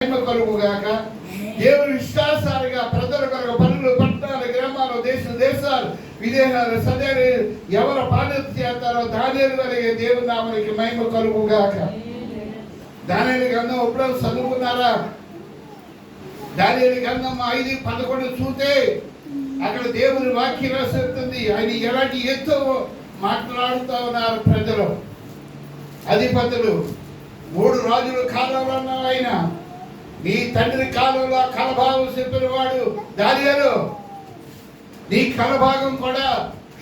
కలుగుగాక. దేవుని విశ్వాసాలుగా ప్రజల కొరకు పనులు, పట్టణాలు, గ్రామాలు, దేశాలు, విదేశాలు సदैव ఎవరు బాధ్యత చేస్తారో దానియేలు వలె దేవుని నామానికి మహిమ కలుగుగాక. దానియేలు గ్రంథం ఎప్పుడో చదువుకున్నారా? దానియేలు గ్రంథం 5:11 చూస్తే అక్కడ దేవుని వాక్యం రాస్తుంది. ఆయన ఎలాంటి ఎత్తు మాట్లాడుతూ ఉన్నారు ప్రజలు, అధిపతులు. 3 రాజుల కాలంలో ఆయన నీ తండ్రి కాలంలో కలభాగం చెప్పిన వాడు దానియేలు, నీ కలభాగం కూడా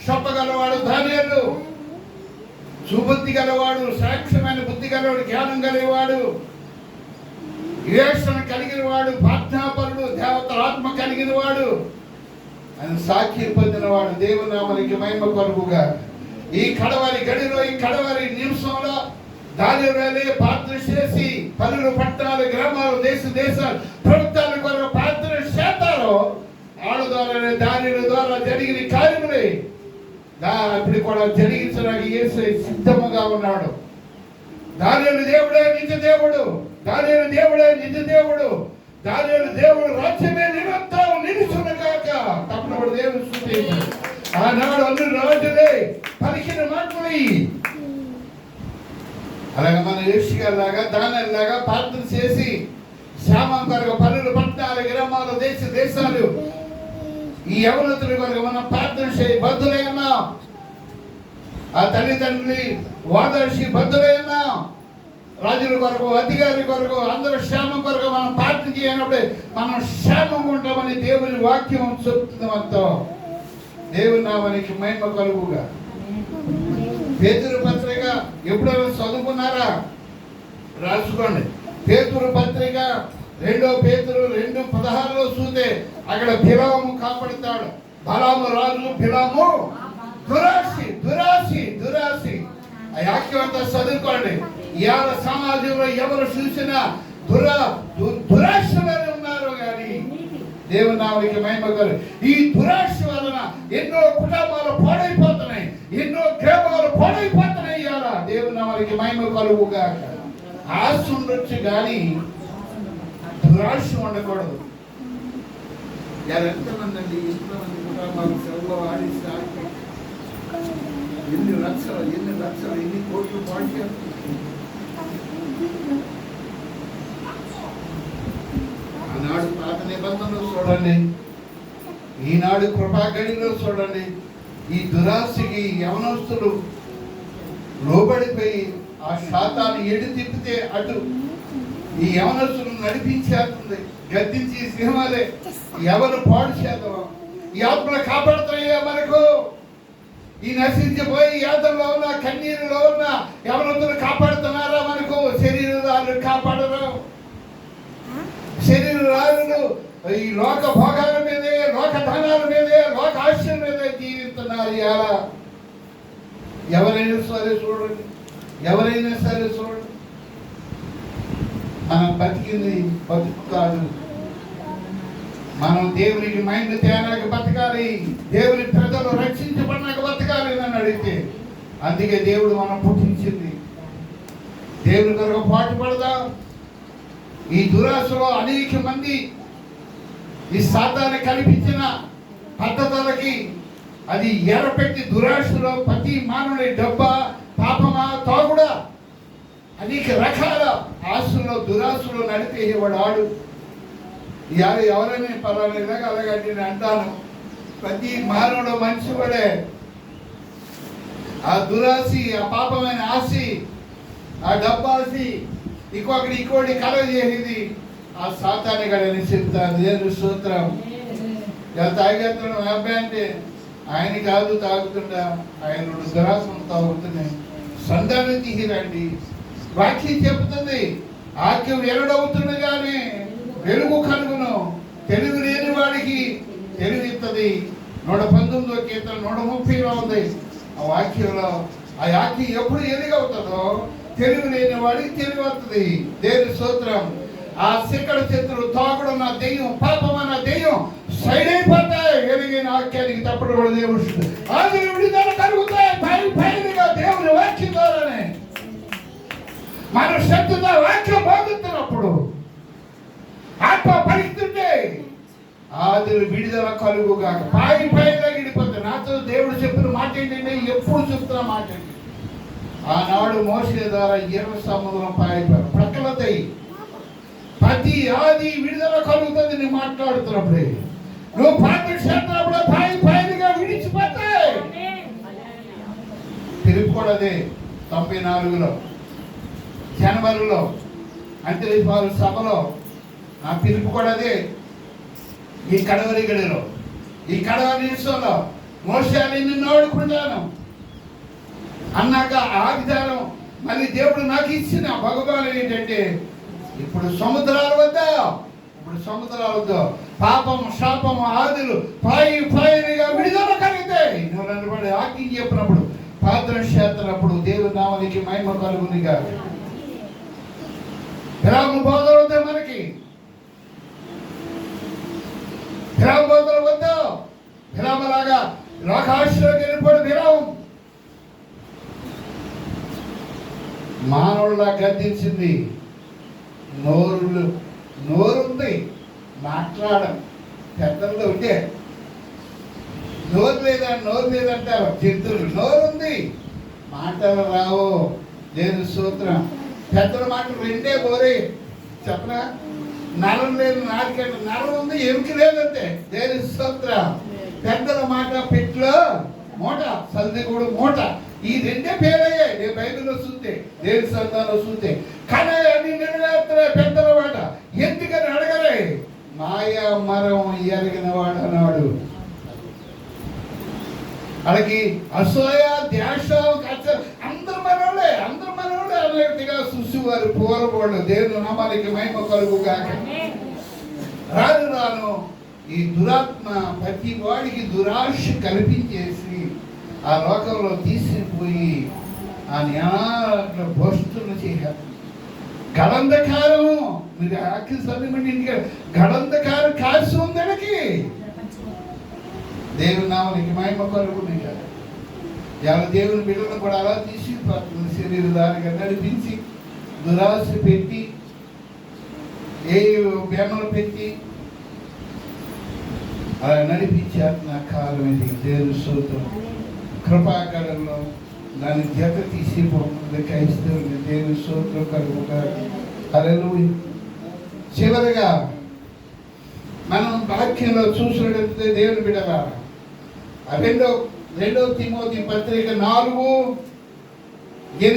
చెప్పగలవాడు దానియేలు. సుబుద్ధి గలవాడు, సాక్ష్యమైన బుద్ధి గలవాడు, జ్ఞానం కలిగినవాడు, వివేచన కలిగిన వాడు, ప్రార్థనాపరుడు, దేవతల ఆత్మ కలిగిన వాడు, ఆయన సాక్షి పొందినవాడు. దేవుని నామానికి మహిమ కలుగుగా. ఈ కడవరి గడిలో, ఈ కడవరి నిమిషంలో దానియేలు ప్రార్థన చేసి పనులు, పట్టణాలు, గ్రామాలు, దేశాలు, ప్రభుత్వాల కొరకు ప్రార్థన చేస్తారో వాళ్ళ ద్వారా, దానియేలు ద్వారా జరిగిన కార్యములే ఇప్పుడు కూడా జరిగించడానికి యేసయ్య సిద్ధముగా ఉన్నాడు. దానియేలు దేవుడే నిజ దేవుడు, దానియేలు దేవుడే నిజ దేవుడు, దానియేలు దేవుడు రాజ్యమే నిరంతరం నిలుచును గాక. తప్పనప్పుడు దేవుడు స్తుతించాడు. ఆనాడు అన్ని రాజులే పలికిన మాటలు. అలాగే మన యేషియాలాగా, దానియేలులాగా ప్రార్థన చేసి శ్యామం కొరకు పనులు, పట్టణాలు, గ్రామాలు, దేశాలు, ఈ యవనతుల కొరకు మనం ప్రార్థన చేయి బద్దులై ఉన్నాం. ఆ తల్లిదండ్రులు వాదర్శి బద్దులై ఉన్నాం. రాజుల కొరకు, అధికారి కొరకు, అందరూ క్షేమం కొరకు మనం ప్రార్థన చేయనప్పుడే మనం క్షేమంగా ఉంటామని దేవుని వాక్యం చెప్తుంది. మనతో దేవుని నామానికి మహిమ కలుగుగా. పేతురు పత్రిక ఎప్పుడైనా చదువుకున్నారా? రాసుకోండి. పేతురు పత్రిక 2 పేతురు 2:16 చూస్తే అక్కడ బిలాము కాపాడుతాడు. బలాము రాజు, బిలాము దురాశి. ఆ వాక్యం అంతా చదువుకోండి. ఇవాళ సమాజంలో ఎవరు చూసినా దురాశలోనే ఉన్నారు. కానీ దేవుని నామానికి మహిమ కలుగు. ఈ దురాశ వలన ఎన్నో కుటుంబాలు పాడైపోతున్నాయి, ఎన్నో గ్రామాలు పాడైపోతున్నాయి. ఇవాళ దేవుని నామానికి మహిమ కలుగుగా. ఆశ ఉండొచ్చు కానీ దురాశ ఉండకూడదు. ఎంతమంది అండి, ఎంతమంది కుటుంబాలు సెలవులో ఆడిస్తే ఎన్ని లక్షలు ఎన్ని కోట్లు పాడు చేస్తారు. ఆనాడు పాత నిబంధనలు చూడండి, ఈనాడు కృపాగడిలో చూడండి. ఈ దురాశకి యవనస్తులు లోబడిపోయి ఆ శాతాన్ని ఎడు తిప్పితే అటు ఈ యవనస్తులు నడిపించేస్తుంది. గద్దించి సింహాలే ఎవరు పాడు చేద్దాం. ఈ ఆత్మలు కాపాడుతాయా మనకు? ఈ నశించిపోయి యాత్రలో ఉన్న, కన్నీరులో ఉన్న యవనస్తులు కాపాడుతున్నారా మనకు? శరీరాలు కాపాడరు. శరీరాలు ఈ లోక భోగాల మీదే, లోక ధనాల మీదే, లోక ఆశల మీదే జీవిస్తున్నారు. ఇలా ఎవరైనా సరే చూడండి, మనం బతికింది బతుకు కాదు. మనం దేవునికి మైండ్ తేనాక బతకాలి, దేవుని ప్రజలు రక్షించబడినాక బతకాలి అని అడిగితే. అందుకే దేవుడు మనం పుట్టించింది. దేవుని కొరకు పాటు పడదాం. ఈ దురాశలో అనేక మంది ఈ సాతాన్ని కల్పించిన పద్ధతులకి అది ఎరపెట్టి దురాశలో ప్రతి మానవుని డబ్బా, పాపమా, తాగుడా, అనేక రకాల ఆశల్లో దురాశలో నడిపేవాడు ఆడు. ఇవాళ ఎవరైనా పర్వాలేదు అలాగంటే నేను అంటాను, ప్రతి మానవుడు మంచివాడే. ఆ దురాశి, ఆ పాపమైన ఆశి, ఆ డబ్బాసి, ఇంకోటి కలవ చేసేది ఆ సాతాన్ని గడని చెప్తాను. దేవుని స్తోత్రం. తాగేస్తున్నాడు అబ్బాయి అంటే ఆయన కాదు తాగుతుండా, ఆయన దురాశను తాగుతున్నాయి. సంతానం తీసిరండి. వాక్యం చెబుతుంది, వాక్యం వెలుడవుతుంది కానీ వెలుగు కలుగును. తెలుగు లేని వాడికి తెలివిస్తుంది. 119వ కీర్తన 130లో ఉంది. ఆ వాక్యంలో ఆ వాక్యం ఎప్పుడు ఎలుగవుతుందో తెలుగు లేని వాడికి తెలివి వస్తుంది. దేవుని స్తోత్రం. ఆ శిఖర శత్రువు, తాగుడు నా దెయ్యం, పాపం అన్న దెయ్యం సైడ్ అయిపోతాయి. వెలిగిన వాక్యానికి తప్పుడు కూడా దేవుడు అది విడుదల కలుగుతాయి. పైగా దేవుని వాక్యం ద్వారానే మన శక్తితో వాక్యం బాగుతున్నప్పుడు వ్యాధులు విడుదల కలుగుగాక. పైగా విడిపోతాయి. నాతో దేవుడు చెప్పిన మాట ఏంటంటే, ఎప్పుడు చెప్తున్న మాట ఏంటి, ఆనాడు మోషే ద్వారా 20 సముద్రం పాయిపోయారు ప్రక్కలతాయి. ప్రతి ఆది విడుదల కలుగుతుంది. నేను మాట్లాడుతున్నప్పుడే నువ్వు ప్రార్థించినప్పుడు పైగా విడిచిపోతాయి. తిరుపూడదే 94లో జనవరిలో అంతరిపాలు సభలో నా పిలుపు కూడా అదే. ఈ కడవరి గడిలో, ఈ కడవరి నిమిషంలో మోషే నిన్ను ఓడుకుంటాను అన్నాక ఆ విధానం మళ్ళీ దేవుడు నాకు ఇచ్చిన భగవాన్ ఏంటంటే, ఇప్పుడు సముద్రాల వద్ద పాపము శాపము ఆదులు పైగా విడుదల కలిగితాయి. నువ్వు నన్ను పడి వాకింగ్ చెప్పినప్పుడు పాత్ర చేస్తున్నప్పుడు దేవుడి నామానికి మహిమ కలుగుని కాదు. విరామ బోధలు వద్దా మనకి, విరామ బోధలు వద్దా, విరామలాగా లోకాశలోకి వెళ్ళిపోయి విరామం మానవులా గద్దించింది. నోరుంది మాట్లాడం పెద్దల్లో ఉంటే, నోరు లేదంటారు జంతువులు. నోరుంది మాటలు రావు. దేవుని స్తోత్రం. పెద్దల మాటలు రెండే బోరే చెప్పనా. నరం లేదు, నాలుకంట నరం ఉంది, ఎముక లేదంటే. దేవుని స్తోత్రం. పెద్దల మాట పెట్లో మూట, సంది కూడా మూట. ఈ రెండే పేరయ్యాయి. నేను బైబిల్లో చూస్తే, దేవుని సంతానంలో చూస్తే. కానీ అన్ని నెరవేర్తలే పెద్దల మాట. ఎందుకని అడగలే. మాయా మరం ఎరిగిన వాడు అన్నాడు. వాళ్ళకి అసూయ ద్వేషం అందరు మనోళ్ళే అన్నట్టుగా చూసేవారు పూర్వవాళ్ళు. దేవుని నామానికి మహిమ కలుగుగాక. రాను ఈ దురాత్మ ప్రతి వాడికి దురాశ కల్పించేసి ఆ లోకంలో తీసుకుపోయి ఆ జ్ఞాన భ్రష్టులు చేయాలి. గడంధకారం, మీరు ఆఖరి సమయం గడంధకారం కాల్సి ఉందనకి. దేవుని నామానికి మహిమ కలుగుని కాదు. దేవుని బిడ్డలను కూడా అలా తీసి శరీరదానిగా నడిపించి దురాశ పెట్టి ఏ బేమలు పెట్టి అలా నడిపించారు. నా కాలం ఇది. దేవుని స్తోత్రం. కృపాకరంలో దాన్ని జత తీసిపోతుంది. క్రైస్తవుని దేవుని స్తోత్రం కలుగుగా. హల్లెలూయా. చివరిగా మనం వాక్యంలో చూసినట్లయితే దేవుని బిడ్డగా రెండవ తిమోతి పత్రిక 4:8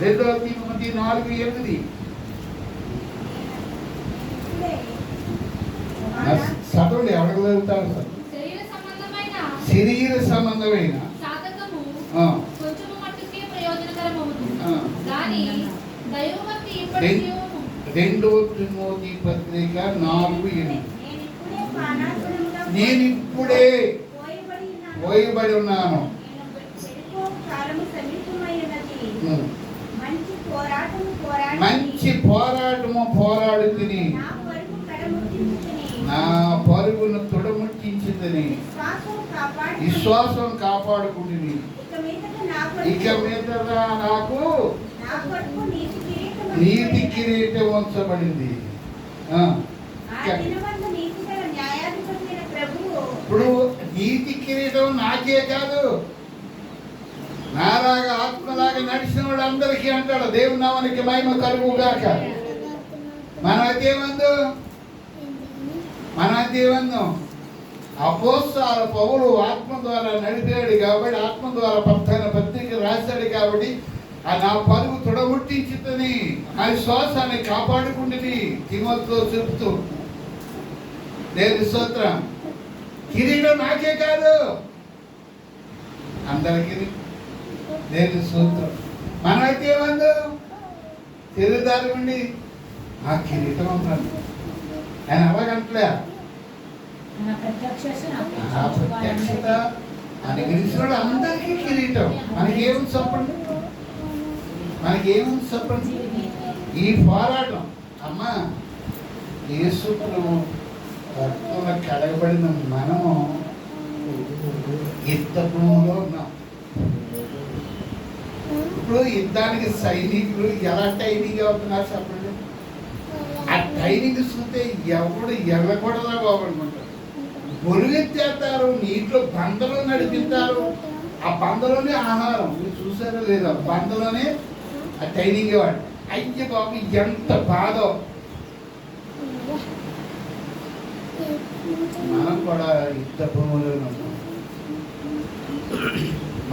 రెండవ తిమోతి 4:8 చదవండి. ఎవరికి చదువుతారు సార్? శరీర సంబంధమైన రెండవ తిమోతి పత్రిక 4:8 నేను ఇప్పుడే పోయబడి ఉన్నాను. మంచి పోరాటము పోరాడుతుని నా పరుగును తొడముట్టించిందని విశ్వాసం కాపాడుకుంటుని. ఇక మీద నాకు నీతి కిరీటం ఉంచబడింది. ఇప్పుడు నీతి కిరీటం నాకే కాదు, నాలాగా ఆత్మలాగా నడిచిన వాడు అందరికీ అంటాడు. దేవుని నామానికి మహిమ కలుగుగాక. మనదేమందో అపోస్తల పౌలు ఆత్మ ద్వారా నడిపాడు కాబట్టి, ఆత్మ ద్వారా పత్రిక రాశాడు కాబట్టి నా పరుగు తొడగొట్టించుతుంది, నా శ్వాసాన్ని కాపాడుకుంటుంది తిమోతితో చెబుతూ. దేవుని స్తోత్రం. కిరీటం నాకే కాదు, అందరికీ. దేవుని స్తోత్రం. మనమైతే ఏమందో తెలుగుదారి ఉండి ఆ కిరీటం అంటాను. ఆయన అలాగంటలే. ప్రత్యక్షత అని గెలిచినాడు అందరికీ కిరీటం. మనకేముంది చెప్పండి, మనకేముంది చెప్పండి. ఈ పోరాటం అమ్మా యేసును రక్తంలో కడగబడిన మనము యుద్ధంలో ఉన్నాం. ఇప్పుడు యుద్ధానికి సైనికులు ఎలా ట్రైనింగ్ అవుతున్నారు చెప్పండి. ట్రైనింగ్ ఇస్తుంటే ఎవడు ఎర్రకూడదా బాబనుకుంటారు. గొలుగెత్తేస్తారు, నీటిలో బందలో నడిపిస్తారు. ఆ బందలోనే ఆహారం మీరు చూసారో లేదా, బందలోనే ఆ ట్రైనింగ్ ఇవ్వండి. అయ్య బాబు ఎంత బాధో. మనం కూడా యుద్ధ భూములో ఉన్నాం.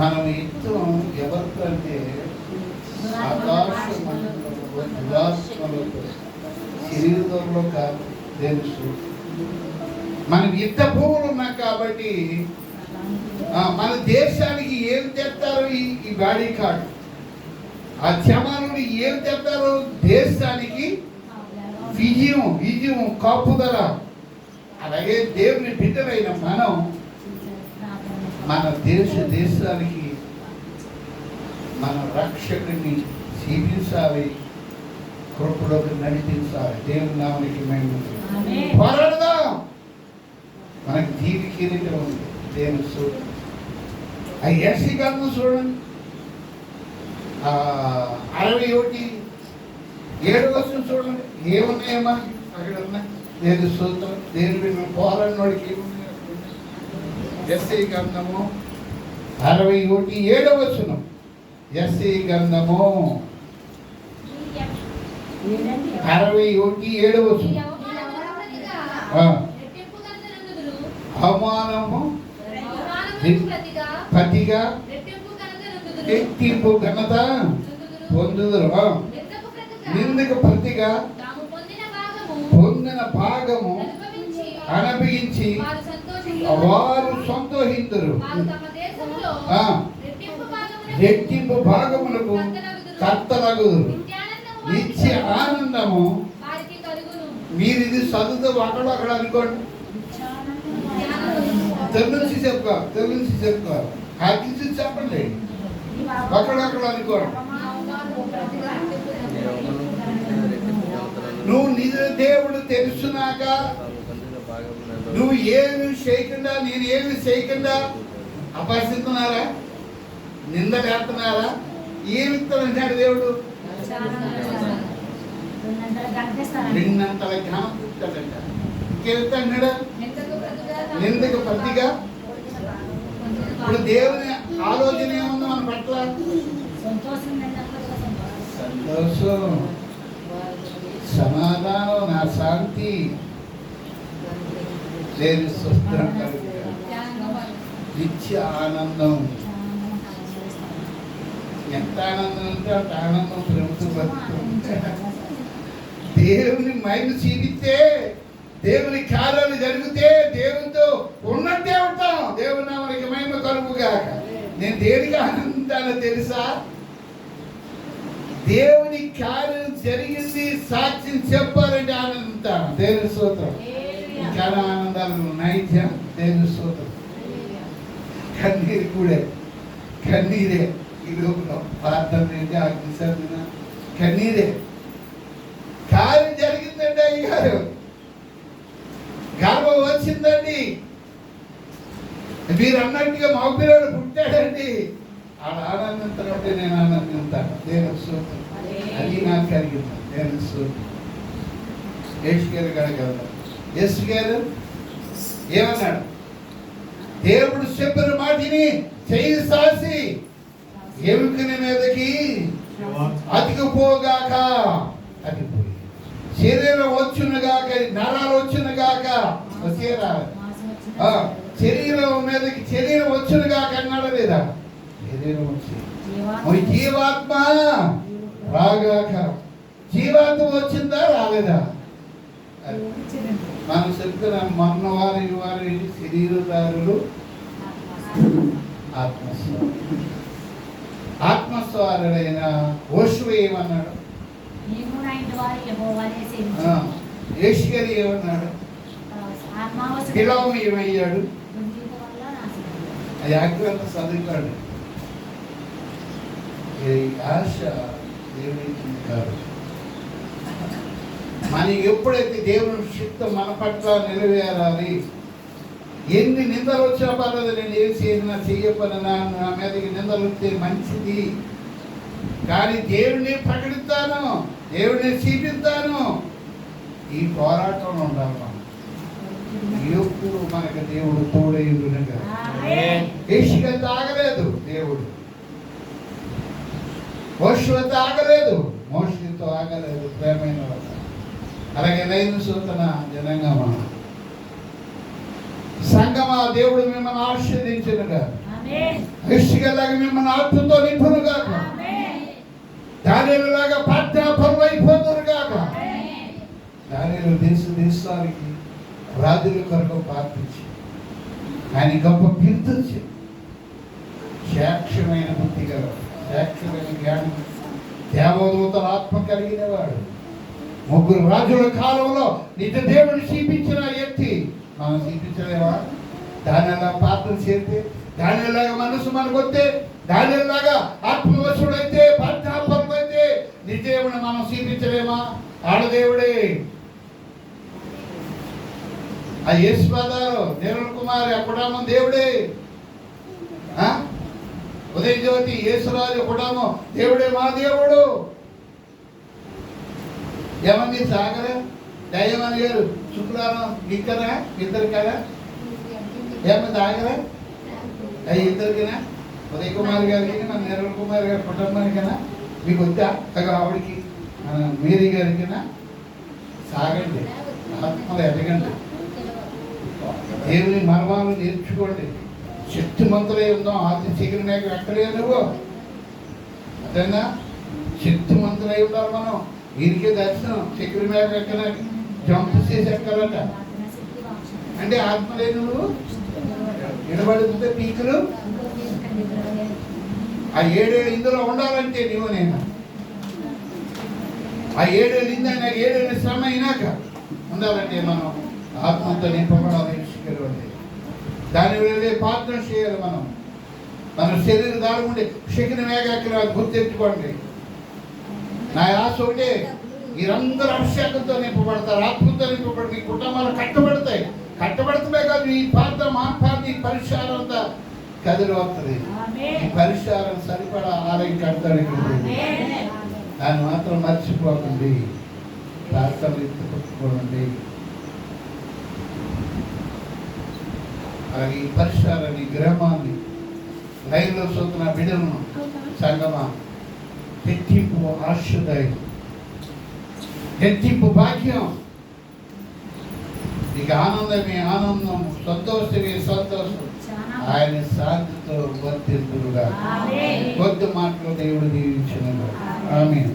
మనం యుద్ధం ఎవరితో అంటే శరీరంలో కాదు, తెలుసు. మనం యుద్ధ భూములు ఉన్నాం కాబట్టి మన దేశానికి ఏం తెస్తారు ఈ బాడీ కార్డు, ఆ జమానులు ఏం తెస్తారు దేశానికి విజయం కాపుదల. అలాగే దేవుని బిడ్డలైన మనం మన దేశానికి మన రక్షకుడిని జీవించాలి, కృపలోకి నడిపించాలి. దేవుని నామానికి మహిమ. పోరాడదాం. మనకు జీవికీరిగా ఉంది. దేవుని చూడండి, ఆ ఎస్సీ కాలం చూడండి, 61:7 చూడండి, ఏమున్నాయో మనకి అక్కడ ఉన్నాయి. దేవుని సూత్రం, దేవుని బిడ్డలు పోరాడినోడికి ఏమున్నాయి. ఎస్సీ గ్రంథము 61:7 ఎస్సీ గ్రంథము 61:7 అవమానము ప్రతిగా రెట్టింపు ఘనత పొందుదురు. నిందకు ప్రతిగా పొందిన భాగము అనుభవించి వారు సంతోషింతురు. రెట్టింపు భాగములకు కర్తలగుదురు. నిత్య ఆనందము. మీరు ఇది చదువుతూ అక్కడ అనుకోండి, తెలుగు చెప్పుకో హక్కి చెప్పండి, అక్కడ అనుకోండి. నువ్వు నిజ దేవుడు తెలుసునాక నువ్వు ఏమి చేయకుండా, నేను ఏమి చేయకుండా అపరిస్తున్నారా, నింద వేస్తున్నారా, ఏమి ఇస్తానంటాడు దేవుడు? 2 జ్ఞానం ఇస్తాడంట. ఇంకెళ్తాడు నిందకు ప్రతిగా. ఇప్పుడు దేవుని ఆలోచన ఏముంది మన పట్ల? సంతోషం, సమాధానం, నా శాంతి, దేవుని స్వస్థత, నిత్య ఆనందం. ఎంత ఆనందం అంటే అంత ఆనందం ప్రభుత్వం. దేవుని మైండ్ చూపిస్తే, దేవుని కార్యాలు జరిగితే దేవునితో ఉన్నట్టే ఉంటాం. దేవుని నామానికి మహిమ కలుగుగాక. నేను దేనికి ఆనందానో తెలుసా? దేవుని కార్యం జరిగింది సాక్ష్యం చెప్పాలంటే ఆనందిస్తాను. దేవుని స్తోత్రం. ఇంకా ఆనందాలు నైత్యం. దేవుని స్తోత్రం. కన్నీరు కూడా కన్నీరే. ఈ లోపల ప్రార్థన ఏంటి, అగ్నిసర్జన కన్నీరే. కార్యం జరిగిందండి అయ్యారు, గర్వం వచ్చిందండి, మీరు అన్నట్టుగా మగపిల్లాడు పుట్టాడండి. ఆడ ఆనందించినట్టే నేను ఆనందిస్తాను. దేవుని స్తోత్రం. అది నాకు కలిగింది. దేవుని స్తోత్రం. యేసు గారు కడగలరు. యేసు గారు ఏమన్నాడు? దేవుడు చెప్పిన మాటిని చేయి సాసి ఎముకని మీదకి అతికిపోగాక, అతికిపోయి శరీరం వచ్చునుగాక, నరాలు వచ్చునుగాక, శరీరం మీదకి శరీరం వచ్చునుగాక అన్నాడు లేదా? శరీరం వచ్చి జీవాత్మ రాగాక. జీవాత్మ వచ్చిందా రాలేదా? మనం చెప్తున్న మొన్న వారి శరీరదారులు ఆత్మస్వారుడైన ఓషువ ఏమన్నాడు? యేసు గారు ఏమన్నాడు? బిలాము ఏమయ్యాడు? అది యాక్టివంత చదువుతాడు. ఆశ దేవునికి కాదు. మనకి ఎప్పుడైతే దేవుని చిత్తం మన పట్ల నెరవేరాలి. ఎన్ని నిందలు వచ్చినా పర్లేదు, నేను ఏం చేసినా చెయ్యపడినా నా మీదకి నిందలు వస్తే మంచిది, కానీ దేవుడిని ప్రకటిస్తాను, దేవుడిని చూపిస్తాను. ఈ పోరాటంలో ఉండాలి మనం. ఎప్పుడు మనకు దేవుడు తోడైండునగా. యేషువతో ఆగలేదు దేవుడు, మోషేతో ఆగలేదు, మోషేతో ఆగలేదు ప్రేమైన వాళ్ళు. అలాగే లైన్ సూచన జనంగమా సంగమా దేవుడు మిమ్మల్ని ఆశీర్వదించునుగా. యేషువలాగా మిమ్మల్ని ఆత్మతో నింపునుగా. దానిలాగా ప్రార్థనాపరులు అయిపోతురుగాక. దానిలో దేశానికి రాజుల కొరకు ప్రార్థించి ఆయన గొప్ప కీర్తించి సాక్ష్యమైన బుద్ధి గల, సాక్ష్యమైన జ్ఞానం, దేవదూతల ఆత్మ కలిగిన వాడు, ముగ్గురు రాజుల కాలంలో నిజ దేవుని చూపించిన వ్యక్తి మనం చూపించలేవా? దానిలా ప్రార్థన చేస్తే, దానిలాగా మనసు మనకు వస్తే, దానిలాగా ఆత్మవశుడైతే, ప్రార్థనాపరులైతే నిజేవుని మనం చూపించలేమా? ఆడదేవుడే. ఆ యేసుపాదాలు నిర్మల్ కుమారి కుటుంబం దేవుడే. ఉదయ జ్యోతి యేసురాజు కుటుంబం దేవుడే, మా దేవుడు. ఏమంది సాగరా దయ్యమని గారు శుక్రవారం ఇద్దరా, ఇద్దరు కదా? ఏమంది ఆగరా? అవి ఇద్దరికినా, ఉదయ్ కుమార్ గారికి మన నిర్మల్ కుమార్ గారి కుటుంబానికైనా మీకు వద్దా? ఆవిడికి మన మేరీ గారికినా సాగండి, ఆత్మలు ఎదగండి, దేవుని మర్మాలు నేర్చుకోండి. శక్తిమంతులై ఉందాం. ఆది చిగురు మేక ఎక్కడే నువ్వు అదేనా? శక్తిమంతులై ఉండాలి మనం. వీరికే దర్శనం చిగురు మేక ఎక్కడ జంప్ చేసి ఎక్కాలట. అంటే ఆత్మలే నువ్వు నిలబడుతుంటే పీకులు ఆ 7 ఏళ్ళు ఇందులో ఉండాలంటే నువ్వు నేను ఆ 7 ఏళ్ళు ఇందైనా 7 ఏళ్ళు శ్రమ అయినాక ఉండాలంటే మనం ఆత్మతో నింపబడాలి. దాని వెళ్ళే ప్రార్థన చేయాలి. మన శరీరం దాని ఉండే శక్తిని వేగెక్కిన గుర్తెట్టుకోండి. నా ఆశ ఒకటే, మీరందరూ అభిషేకంతో నింపబడతారు, ఆత్మతో నింపబడి మీ కుటుంబాలు కట్టబడతాయి. కట్టబడతమే కాదు, ఈ ప్రార్థన మా ప్రార్థన ఈ పరిష్కారం అంతా కదిలి వస్తుంది. ఈ పరిష్కారం సరిపడా ఆలయం కడతాడు. దాన్ని మాత్రం మర్చిపోకండి. ప్రార్థనలు ఎత్తుకోండి. అలాగే ఈ పరిసరాన్ని, గ్రామాన్ని, లైన్లో చూస్తున్న బిడ్డలను సంగమా హెచ్చింపు ఆశదాయం, హెచ్చింపు భాగ్యం. ఇక ఆనందమే ఆనందం, సంతోషమే సంతోషం. ఆయన శాంతితో వర్తిల్లుగా. కొద్ది మాటలు దేవుడు దీవించిన ఆమేన్.